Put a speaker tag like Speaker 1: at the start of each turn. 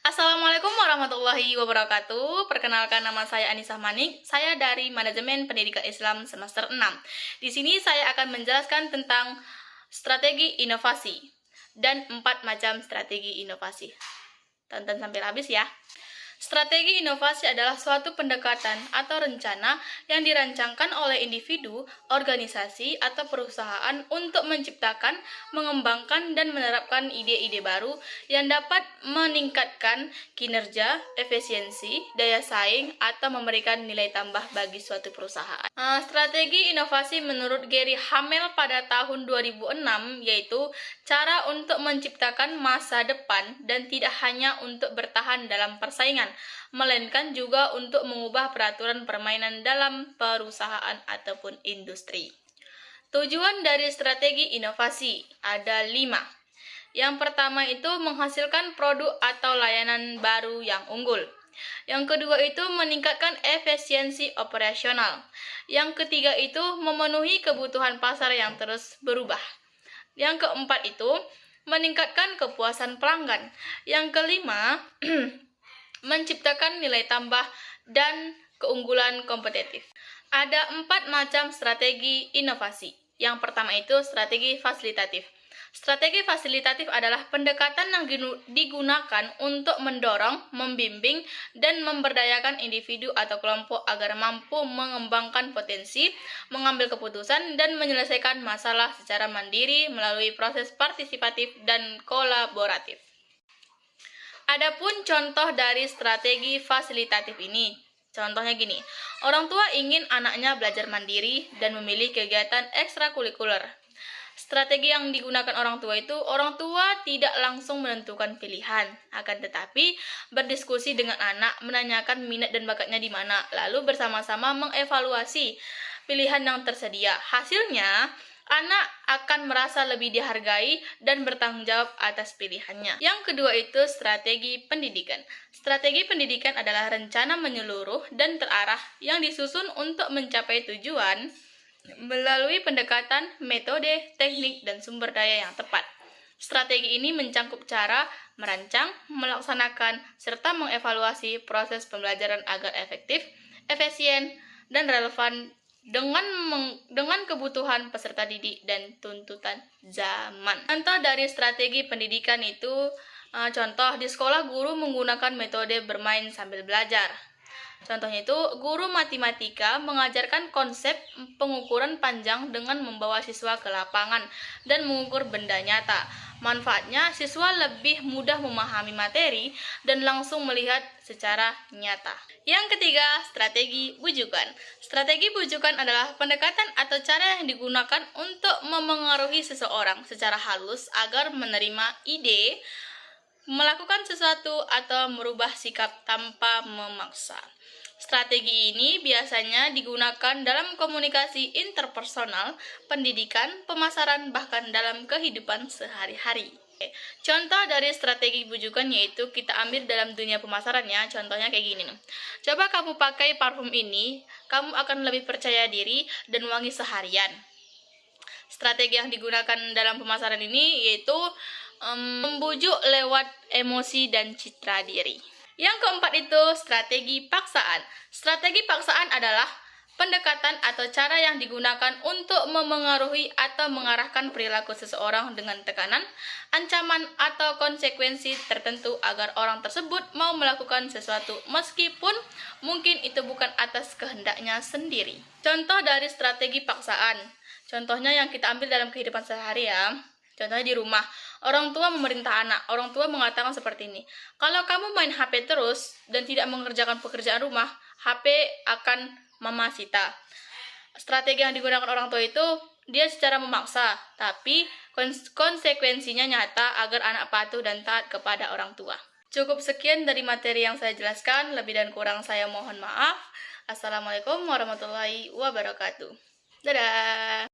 Speaker 1: Assalamualaikum warahmatullahi wabarakatuh. Perkenalkan, nama saya Anissa Manik. Saya dari Manajemen Pendidikan Islam semester 6. Di sini saya akan menjelaskan tentang strategi inovasi dan 4 macam strategi inovasi. Tonton sampai habis ya. Strategi inovasi adalah suatu pendekatan atau rencana yang dirancangkan oleh individu, organisasi, atau perusahaan untuk menciptakan, mengembangkan, dan menerapkan ide-ide baru yang dapat meningkatkan kinerja, efisiensi, daya saing, atau memberikan nilai tambah bagi suatu perusahaan. Strategi inovasi menurut Gary Hamel pada tahun 2006 yaitu cara untuk menciptakan masa depan dan tidak hanya untuk bertahan dalam persaingan, melainkan juga untuk mengubah peraturan permainan dalam perusahaan ataupun industri. Tujuan dari strategi inovasi ada 5. Yang pertama itu menghasilkan produk atau layanan baru yang unggul. Yang kedua itu meningkatkan efisiensi operasional. Yang ketiga itu memenuhi kebutuhan pasar yang terus berubah. Yang keempat itu meningkatkan kepuasan pelanggan. Yang kelima, menciptakan nilai tambah dan keunggulan kompetitif. Ada 4 macam strategi inovasi. Yang pertama itu strategi fasilitatif. Strategi fasilitatif adalah pendekatan yang digunakan untuk mendorong, membimbing, dan memberdayakan individu atau kelompok agar mampu mengembangkan potensi, mengambil keputusan, dan menyelesaikan masalah secara mandiri melalui proses partisipatif dan kolaboratif. Adapun contoh dari strategi fasilitatif ini, contohnya gini, orang tua ingin anaknya belajar mandiri dan memilih kegiatan ekstrakurikuler. Strategi yang digunakan orang tua itu, orang tua tidak langsung menentukan pilihan, akan tetapi berdiskusi dengan anak, menanyakan minat dan bakatnya di mana, lalu bersama-sama mengevaluasi pilihan yang tersedia. Hasilnya, anak akan merasa lebih dihargai dan bertanggung jawab atas pilihannya. Yang kedua itu strategi pendidikan. Strategi pendidikan adalah rencana menyeluruh dan terarah yang disusun untuk mencapai tujuan melalui pendekatan, metode, teknik, dan sumber daya yang tepat. Strategi ini mencangkup cara merancang, melaksanakan, serta mengevaluasi proses pembelajaran agar efektif, efisien, dan relevan dengan kebutuhan peserta didik dan tuntutan zaman. Contoh dari strategi pendidikan itu, contoh di sekolah guru menggunakan metode bermain sambil belajar. Contohnya itu, guru matematika mengajarkan konsep pengukuran panjang dengan membawa siswa ke lapangan dan mengukur benda nyata. Manfaatnya, siswa lebih mudah memahami materi dan langsung melihat secara nyata. Yang ketiga, strategi bujukan. Strategi bujukan adalah pendekatan atau cara yang digunakan untuk memengaruhi seseorang secara halus agar menerima ide, melakukan sesuatu, atau merubah sikap tanpa memaksa. Strategi ini biasanya digunakan dalam komunikasi interpersonal, pendidikan, pemasaran, bahkan dalam kehidupan sehari-hari. Contoh dari strategi bujukan yaitu kita ambil dalam dunia pemasarannya, contohnya kayak gini nih. Coba kamu pakai parfum ini, kamu akan lebih percaya diri dan wangi seharian. Strategi yang digunakan dalam pemasaran ini yaitu membujuk lewat emosi dan citra diri. Yang keempat itu strategi paksaan. Strategi paksaan adalah pendekatan atau cara yang digunakan untuk memengaruhi atau mengarahkan perilaku seseorang dengan tekanan, ancaman, atau konsekuensi tertentu agar orang tersebut mau melakukan sesuatu meskipun mungkin itu bukan atas kehendaknya sendiri. Contoh dari strategi paksaan. Contohnya yang kita ambil dalam kehidupan sehari ya. Contohnya di rumah, orang tua memerintah anak. Orang tua mengatakan seperti ini, kalau kamu main HP terus dan tidak mengerjakan pekerjaan rumah, HP akan mama sita. Strategi yang digunakan orang tua itu, dia secara memaksa, tapi konsekuensinya nyata agar anak patuh dan taat kepada orang tua. Cukup sekian dari materi yang saya jelaskan, lebih dan kurang saya mohon maaf. Assalamualaikum warahmatullahi wabarakatuh. Dadah!